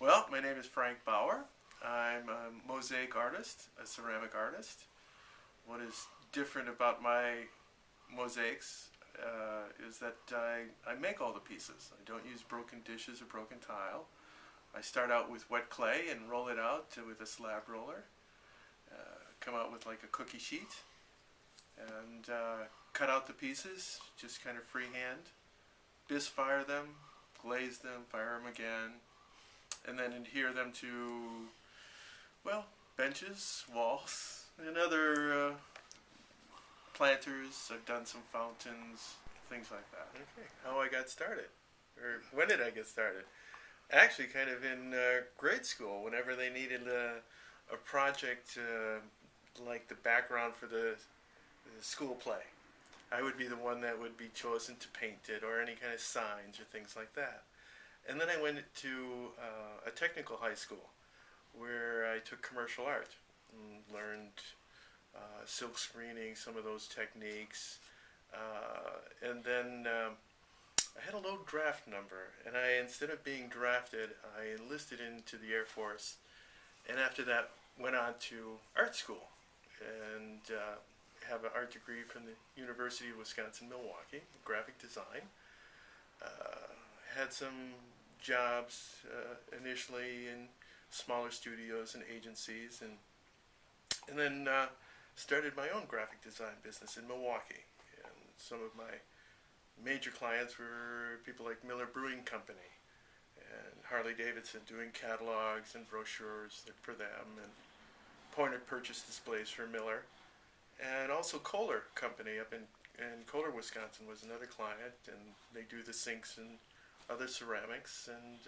Well, my name is Frank Bauer. I'm a mosaic artist, a ceramic artist. What is different about my mosaics is that I make all the pieces. I don't use broken dishes or broken tile. I start out with wet clay and roll it out with a slab roller. Come out with like a cookie sheet and cut out the pieces, just kind of freehand. Bisque fire them, glaze them, fire them again, and then adhere them to, well, benches, walls, and other planters. I've done some fountains, things like that. Okay, how I got started, or when did I get started? Actually, kind of in grade school, whenever they needed a project like the background for the school play. I would be the one that would be chosen to paint it, or any kind of signs or things like that. And then I went to a technical high school where I took commercial art and learned silk screening, some of those techniques. And then I had a low draft number, and instead of being drafted, I enlisted into the Air Force. And after that, went on to art school and have an art degree from the University of Wisconsin-Milwaukee, graphic design. Had some jobs initially in smaller studios and agencies, and then started my own graphic design business in Milwaukee. And some of my major clients were people like Miller Brewing Company and Harley Davidson, doing catalogs and brochures for them, and point of purchase displays for Miller. And also Kohler Company up in Kohler, Wisconsin was another client, and they do the sinks and other ceramics, and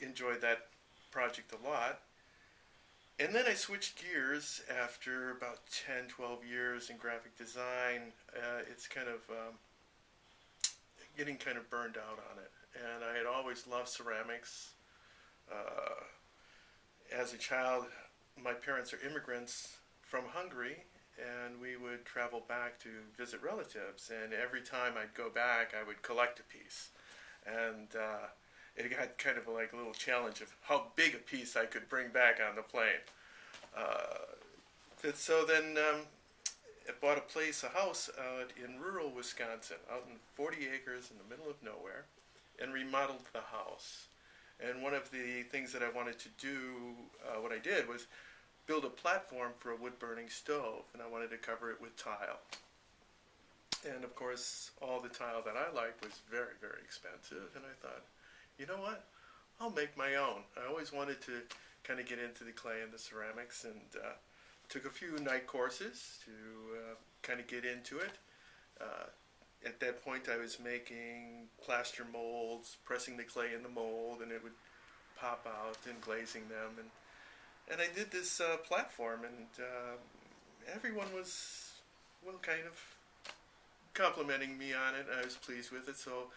enjoyed that project a lot. And then I switched gears after about 10, 12 years in graphic design. It's kind of getting kind of burned out on it. And I had always loved ceramics. As a child, my parents are immigrants from Hungary, and we would travel back to visit relatives, and every time I'd go back I would collect a piece, and it got kind of like a little challenge of how big a piece I could bring back on the plane. So then I bought a house out in rural Wisconsin, out in 40 acres in the middle of nowhere, and remodeled the house. And one of the things that I wanted to do, what I did was build a platform for a wood-burning stove, and I wanted to cover it with tile. And of course, all the tile that I liked was very, very expensive, and I thought, you know what, I'll make my own. I always wanted to kind of get into the clay and the ceramics, and took a few night courses to kind of get into it. At that point, I was making plaster molds, pressing the clay in the mold, and it would pop out, and glazing them, and I did this platform, and everyone was, well, kind of complimenting me on it. I was pleased with it. So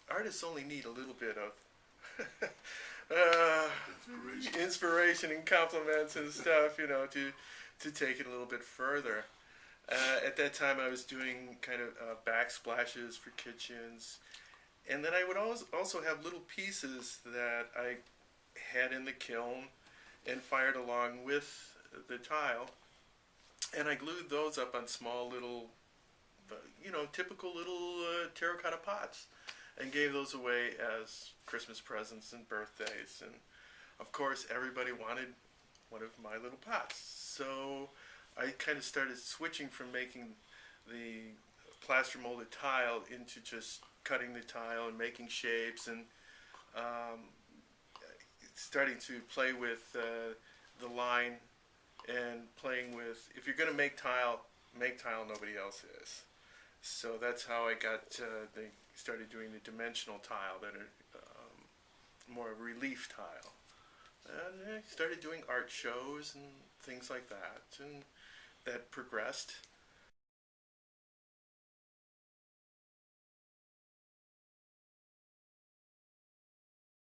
artists only need a little bit of inspiration and compliments and stuff, to take it a little bit further. At that time, I was doing kind of backsplashes for kitchens, and then I would also have little pieces that I had in the kiln and fired along with the tile, and I glued those up on small little, typical little terracotta pots, and gave those away as Christmas presents and birthdays. And of course, everybody wanted one of my little pots, so I kind of started switching from making the plaster molded tile into just cutting the tile and making shapes, and starting to play with the line, and playing with, if you're going to make tile nobody else is. So that's how I got, they started doing the dimensional tile that are more relief tile. And I started doing art shows and things like that, and that progressed.